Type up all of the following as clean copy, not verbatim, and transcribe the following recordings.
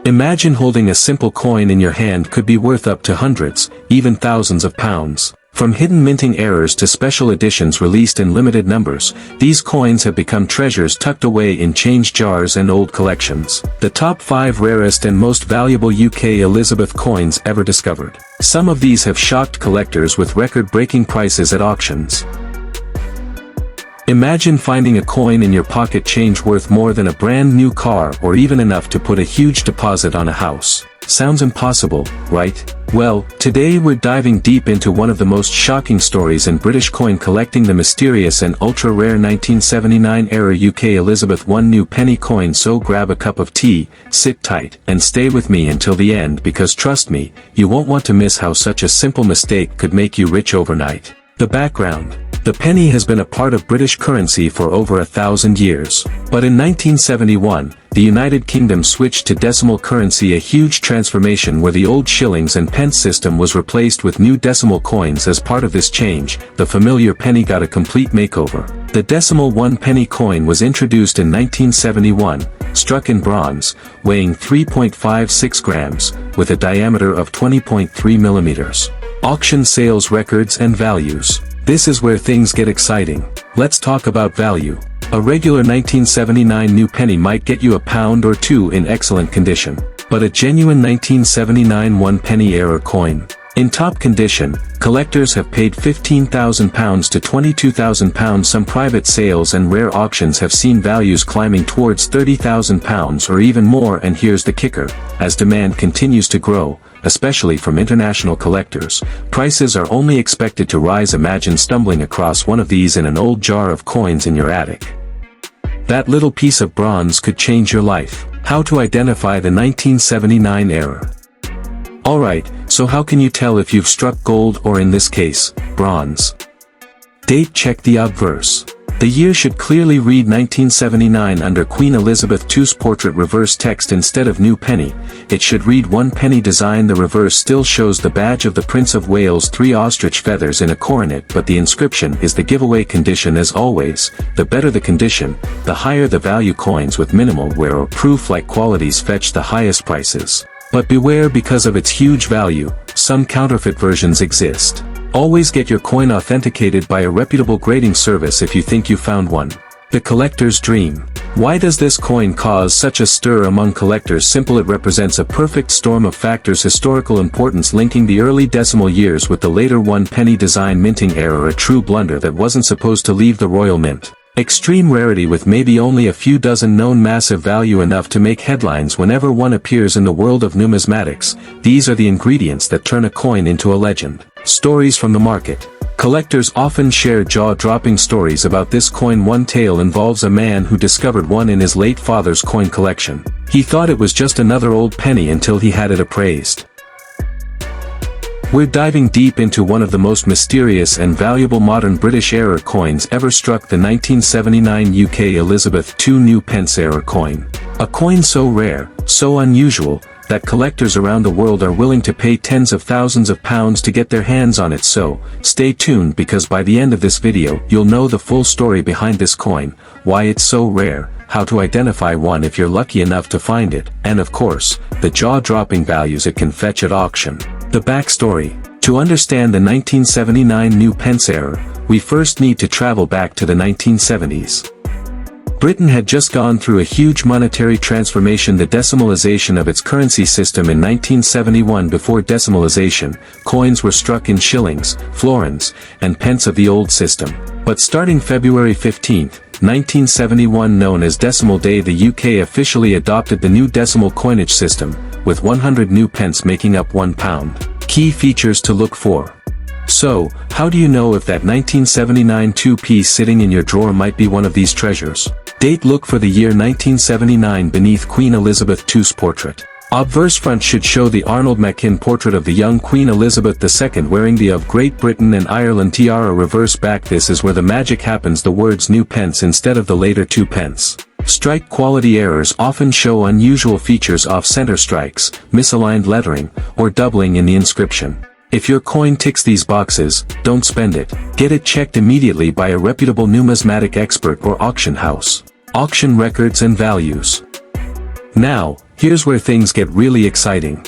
Imagine holding a simple coin in your hand could be worth up to hundreds, even thousands of pounds. From hidden minting errors to special editions released in limited numbers, these coins have become treasures tucked away in change jars and old collections. The top 5 rarest and most valuable UK Elizabeth coins ever discovered. Some of these have shocked collectors with record-breaking prices at auctions. Imagine finding a coin in your pocket change worth more than a brand new car or even enough to put a huge deposit on a house. Sounds impossible, right? Well, today we're diving deep into one of the most shocking stories in British coin collecting, the mysterious and ultra-rare 1979-era UK Elizabeth I new penny coin. So grab a cup of tea, sit tight, and stay with me until the end, because trust me, you won't want to miss how such a simple mistake could make you rich overnight. The background. The penny has been a part of British currency for over 1,000 years. But in 1971, the United Kingdom switched to decimal currency, a huge transformation where the old shillings and pence system was replaced with new decimal coins. As part of this change, the familiar penny got a complete makeover. The decimal 1 penny coin was introduced in 1971, struck in bronze, weighing 3.56 grams, with a diameter of 20.3 millimeters. Auction sales records and values. This is where things get exciting. Let's talk about value. A regular 1979 new penny might get you £1 or £2 in excellent condition. But a genuine 1979 1 penny era coin, in top condition, collectors have paid £15,000 to £22,000. Some private sales and rare auctions have seen values climbing towards £30,000 or even more. And here's the kicker: as demand continues to grow, especially from international collectors, prices are only expected to rise. Imagine stumbling across one of these in an old jar of coins in your attic. That little piece of bronze could change your life. How to identify the 1979 era? Alright, so how can you tell if you've struck gold, or in this case, bronze? Date. Check the obverse. The year should clearly read 1979 under Queen Elizabeth II's portrait. Reverse text. Instead of new penny, it should read 1 penny. Design. The reverse still shows the badge of the Prince of Wales, 3 ostrich feathers in a coronet, but the inscription is the giveaway. Condition. As always, the better the condition, the higher the value. Coins with minimal wear or proof-like qualities fetch the highest prices. But beware, because of its huge value, some counterfeit versions exist. Always get your coin authenticated by a reputable grading service if you think you found one. The collector's dream. Why does this coin cause such a stir among collectors? Simple: it represents a perfect storm of factors. Historical importance, linking the early decimal years with the later 1 penny design. Minting error, a true blunder that wasn't supposed to leave the royal mint. Extreme rarity, with maybe only a few dozen known. Massive value, enough to make headlines whenever one appears. In the world of numismatics, these are the ingredients that turn a coin into a legend. Stories from the market. Collectors often share jaw-dropping stories about this coin. One tale involves a man who discovered one in his late father's coin collection. He thought it was just another old penny until he had it appraised. We're diving deep into one of the most mysterious and valuable modern British era coins ever struck, the 1979 UK Elizabeth II new pence era coin. A coin so rare, so unusual, that collectors around the world are willing to pay tens of thousands of pounds to get their hands on it. So, stay tuned, because by the end of this video you'll know the full story behind this coin, why it's so rare, how to identify one if you're lucky enough to find it, and of course, the jaw-dropping values it can fetch at auction. The backstory. To understand the 1979 new pence era, we first need to travel back to the 1970s. Britain had just gone through a huge monetary transformation, the decimalization of its currency system in 1971. Before decimalization, coins were struck in shillings, florins, and pence of the old system. But starting February 15, 1971, known as Decimal Day, the UK officially adopted the new decimal coinage system, with 100 new pence making up £1. Key features to look for. So, how do you know if that 1979 2-piece sitting in your drawer might be one of these treasures? Date. Look for the year 1979 beneath Queen Elizabeth II's portrait. Obverse front should show the Arnold Machin portrait of the young Queen Elizabeth II wearing the of Great Britain and Ireland tiara. Reverse back. This is where the magic happens, the words new pence instead of the later 2 pence. Strike quality errors often show unusual features: off-center strikes, misaligned lettering, or doubling in the inscription. If your coin ticks these boxes, don't spend it. Get it checked immediately by a reputable numismatic expert or auction house. Auction records and values. Now, here's where things get really exciting.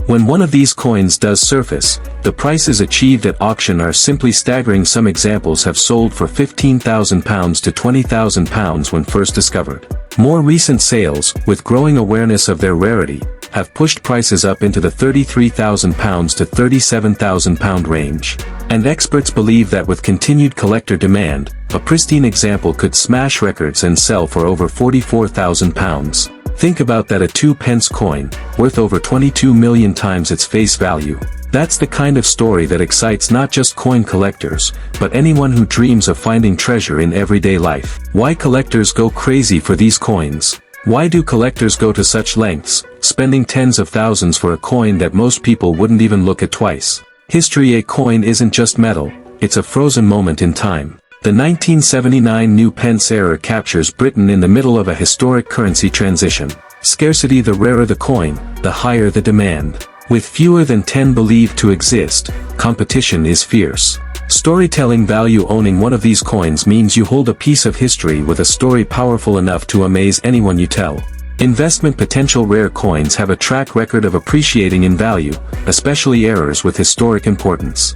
When one of these coins does surface, the prices achieved at auction are simply staggering. Some examples have sold for £15,000 to £20,000 when first discovered. More recent sales, with growing awareness of their rarity, have pushed prices up into the £33,000 to £37,000 range. And experts believe that with continued collector demand, a pristine example could smash records and sell for over £44,000. Think about that, a 2-pence coin, worth over 22 million times its face value. That's the kind of story that excites not just coin collectors, but anyone who dreams of finding treasure in everyday life. Why collectors go crazy for these coins? Why do collectors go to such lengths, spending tens of thousands for a coin that most people wouldn't even look at twice? History: a coin isn't just metal, it's a frozen moment in time. The 1979 new Pence era captures Britain in the middle of a historic currency transition. Scarcity: the rarer the coin, the higher the demand. With fewer than 10 believed to exist, competition is fierce. Storytelling value: owning one of these coins means you hold a piece of history with a story powerful enough to amaze anyone you tell. Investment potential: rare coins have a track record of appreciating in value, especially errors with historic importance.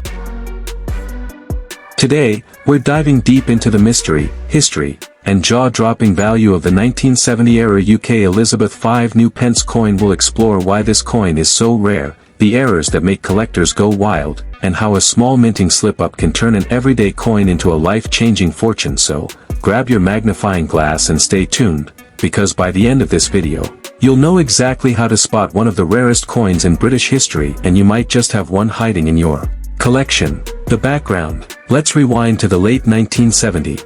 Today, we're diving deep into the mystery, history, and jaw-dropping value of the 1970-era UK Elizabeth V new pence coin. We'll explore why this coin is so rare, the errors that make collectors go wild, and how a small minting slip-up can turn an everyday coin into a life-changing fortune. So, grab your magnifying glass and stay tuned, because by the end of this video, you'll know exactly how to spot one of the rarest coins in British history, and you might just have one hiding in your collection. The background. Let's rewind to the late 1970s.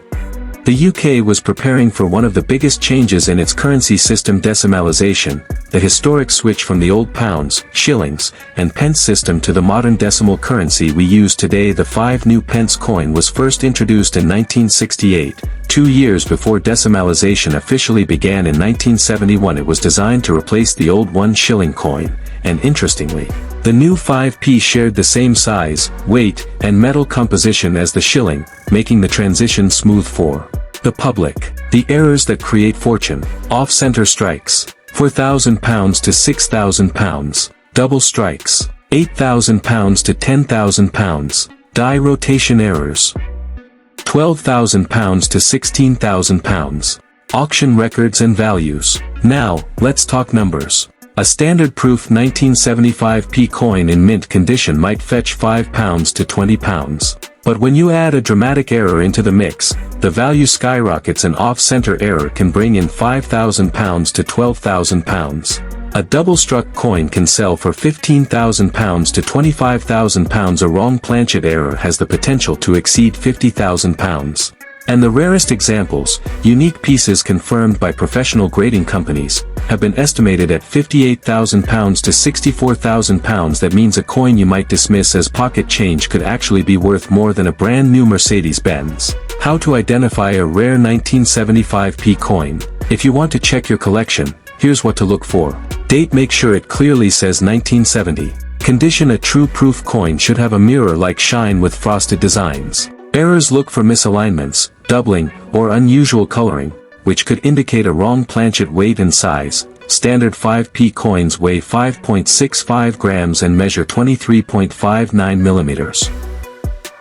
The UK was preparing for one of the biggest changes in its currency system: decimalisation, the historic switch from the old pounds, shillings, and pence system to the modern decimal currency we use today. The 5 new pence coin was first introduced in 1968, 2 years before decimalisation officially began in 1971. It was designed to replace the old 1 shilling coin, and interestingly, the new 5p shared the same size, weight, and metal composition as the shilling, making the transition smooth for the public. The errors that create fortune: off-center strikes, £4,000 to £6,000, double strikes, £8,000 to £10,000, die rotation errors, £12,000 to £16,000, auction records and values. Now, let's talk numbers. A standard proof 1975p coin in mint condition might fetch £5 to £20. But when you add a dramatic error into the mix, the value skyrockets. An off-center error can bring in £5,000 to £12,000. A double-struck coin can sell for £15,000 to £25,000. A wrong planchet error has the potential to exceed £50,000. And the rarest examples, unique pieces confirmed by professional grading companies, have been estimated at £58,000 to £64,000. That means a coin you might dismiss as pocket change could actually be worth more than a brand new Mercedes-Benz. How to identify a rare 1975p coin? If you want to check your collection, here's what to look for. Date: make sure it clearly says 1970. Condition: a true proof coin should have a mirror-like shine with frosted designs. Errors: look for misalignments, doubling, or unusual coloring, which could indicate a wrong planchet. Weight and size: standard 5p coins weigh 5.65 grams and measure 23.59 millimeters.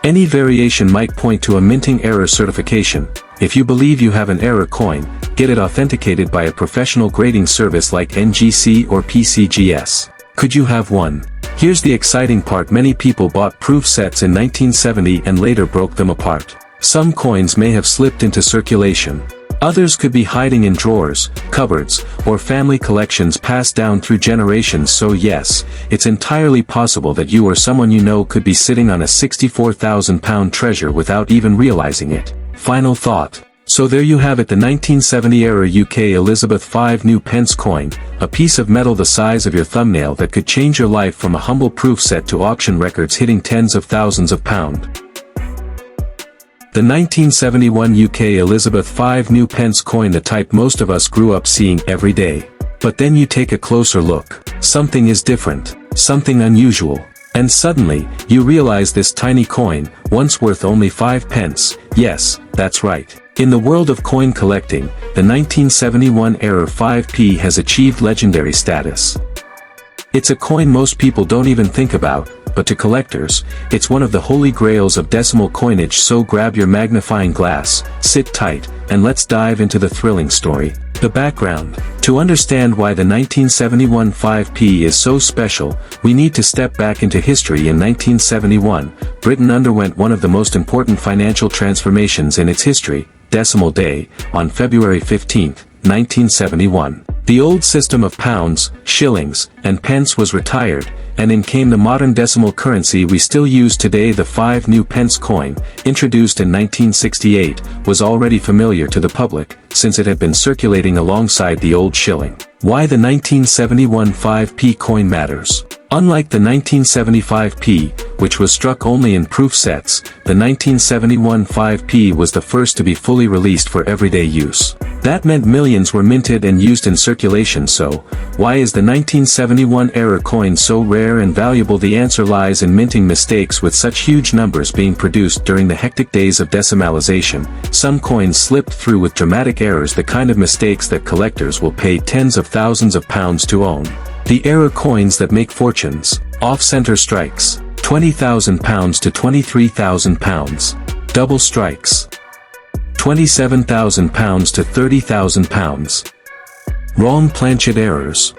Any variation might point to a minting error. Certification: if you believe you have an error coin, get it authenticated by a professional grading service like NGC or PCGS. Could you have one? Here's the exciting part: many people bought proof sets in 1970 and later broke them apart. Some coins may have slipped into circulation. Others could be hiding in drawers, cupboards, or family collections passed down through generations. So yes, it's entirely possible that you or someone you know could be sitting on a £64,000 treasure without even realizing it. Final thought. So there you have it, the 1970-era UK Elizabeth V new pence coin, a piece of metal the size of your thumbnail that could change your life. From a humble proof set to auction records hitting tens of thousands of pounds. The 1971 UK Elizabeth V new pence coin, the type most of us grew up seeing every day. But then you take a closer look. Something is different, something unusual. And suddenly, you realize this tiny coin, once worth only 5 pence, yes, that's right, In the world of coin collecting, the 1971 error 5p has achieved legendary status. It's a coin most people don't even think about, but to collectors, it's one of the holy grails of decimal coinage. So grab your magnifying glass, sit tight, and let's dive into the thrilling story. The background. To understand why the 1971 5p is so special, we need to step back into history. In 1971, Britain underwent one of the most important financial transformations in its history, Decimal Day, on February 15, 1971. The old system of pounds, shillings, and pence was retired, and in came the modern decimal currency we still use today. The 5 new pence coin, introduced in 1968, was already familiar to the public, since it had been circulating alongside the old shilling. Why the 1971 5p coin matters. Unlike the 1975p, which was struck only in proof sets, the 1971 5p was the first to be fully released for everyday use. That meant millions were minted and used in circulation. So, why is the 1971 error coin so rare and valuable? The answer lies in minting mistakes. With such huge numbers being produced during the hectic days of decimalization, some coins slipped through with dramatic errors, the kind of mistakes that collectors will pay tens of thousands of pounds to own. The error coins that make fortunes. Off-center strikes, £20,000 to £23,000. Double strikes, £27,000 to £30,000. Wrong planchet errors,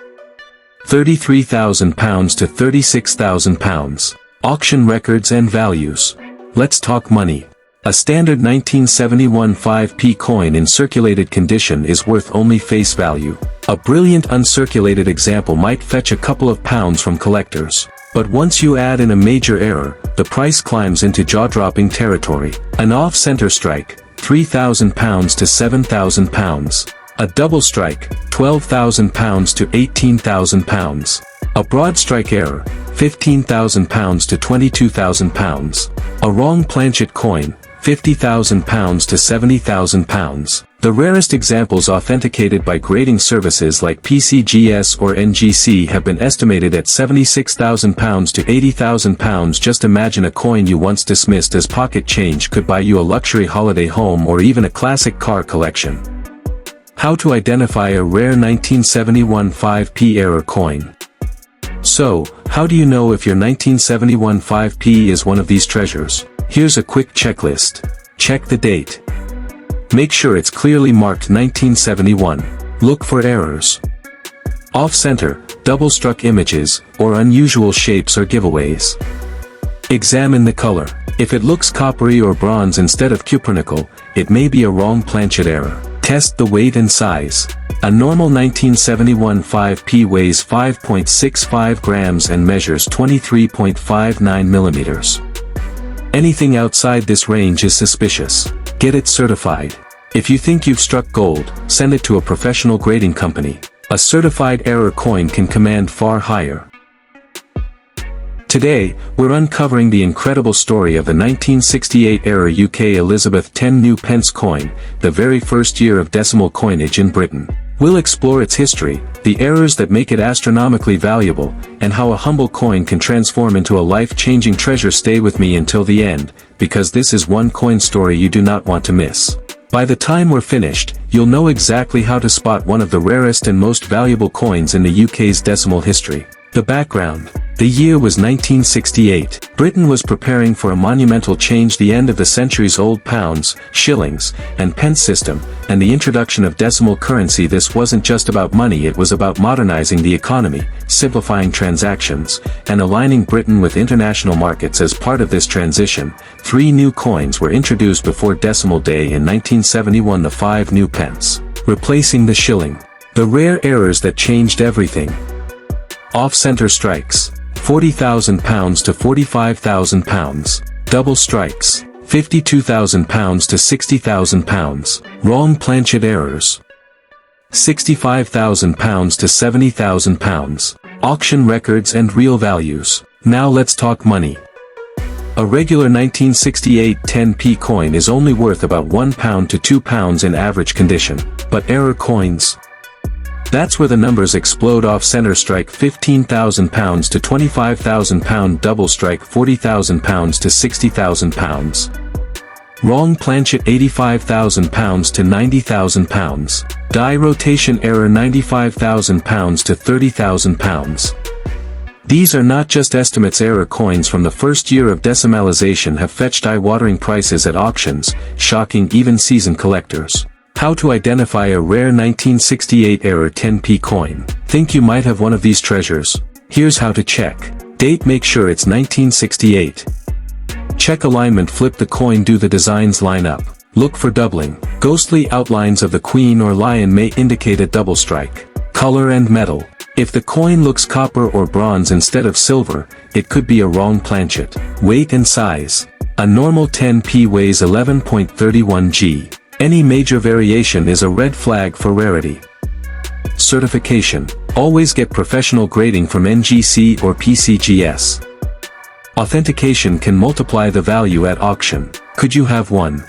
£33,000 to £36,000. Auction records and values. Let's talk money. A standard 1971 5p coin in circulated condition is worth only face value. A brilliant uncirculated example might fetch a couple of pounds from collectors. But once you add in a major error, the price climbs into jaw-dropping territory. An off-center strike, £3,000 to £7,000. A double strike, £12,000 to £18,000. A broad strike error, £15,000 to £22,000. A wrong planchet coin, £50,000 to £70,000. The rarest examples, authenticated by grading services like PCGS or NGC, have been estimated at £76,000 to £80,000. Just imagine a coin you once dismissed as pocket change could buy you a luxury holiday home or even a classic car collection. How to identify a rare 1971 5p error coin. So, how do you know if your 1971 5p is one of these treasures? Here's a quick checklist. Check the date. Make sure it's clearly marked 1971. Look for errors. Off-center, double-struck images, or unusual shapes or giveaways. Examine the color. If it looks coppery or bronze instead of cupronickel, it may be a wrong planchet error. Test the weight and size. A normal 1971 5p weighs 5.65 grams and measures 23.59 millimeters. Anything outside this range is suspicious. Get it certified. If you think you've struck gold, send it to a professional grading company. A certified error coin can command far higher. Today, we're uncovering the incredible story of the 1968 error UK Elizabeth X new pence coin, the very first year of decimal coinage in Britain. We'll explore its history, the errors that make it astronomically valuable, and how a humble coin can transform into a life-changing treasure. Stay with me until the end, because this is one coin story you do not want to miss. By the time we're finished, you'll know exactly how to spot one of the rarest and most valuable coins in the UK's decimal history. The background. The year was 1968. Britain was preparing for a monumental change: the end of the centuries-old pounds, shillings, and pence system, and the introduction of decimal currency. This wasn't just about money, it was about modernizing the economy, simplifying transactions, and aligning Britain with international markets. As part of this transition, 3 new coins were introduced before Decimal Day in 1971: the 5 new pence, replacing the shilling. The rare errors that changed everything. Off-center strikes, £40,000 to £45,000. Double strikes, £52,000 to £60,000. Wrong planchet errors, £65,000 to £70,000. Auction records and real values. Now let's talk money. A regular 1968 10p coin is only worth about £1 to £2 in average condition. But error coins? That's where the numbers explode. Off-center strike, £15,000 to £25,000. Double strike, £40,000 to £60,000. Wrong planchet £85,000 to £90,000. Die rotation error £95,000 to £30,000. These are not just estimates. Error coins from the first year of decimalization have fetched eye-watering prices at auctions, shocking even seasoned collectors. How to identify a rare 1968 error 10p coin? Think you might have one of these treasures? Here's how to check. Date: make sure it's 1968. Check alignment: flip the coin, do the designs line up? Look for doubling. Ghostly outlines of the queen or lion may indicate a double strike. Color and metal: if the coin looks copper or bronze instead of silver, it could be a wrong planchet. Weight and size: a normal 10p weighs 11.31 g. Any major variation is a red flag for rarity. Certification: always get professional grading from NGC or PCGS. Authentication can multiply the value at auction. Could you have one?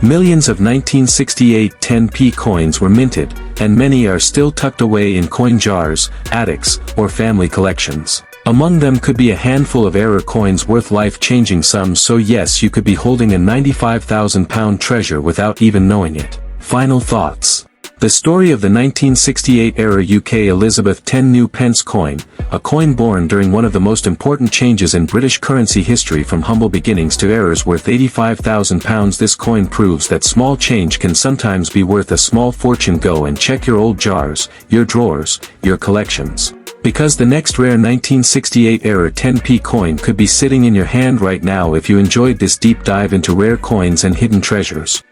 Millions of 1968 10p coins were minted, and many are still tucked away in coin jars, attics, or family collections. Among them could be a handful of error coins worth life-changing sums, so yes, you could be holding a £95,000 treasure without even knowing it. Final thoughts. The story of the 1968 error UK Elizabeth X new pence coin, a coin born during one of the most important changes in British currency history, from humble beginnings to errors worth £85,000. This coin proves that small change can sometimes be worth a small fortune. Go and check your old jars, your drawers, your collections. Because the next rare 1968 error 10p coin could be sitting in your hand right now. If you enjoyed this deep dive into rare coins and hidden treasures,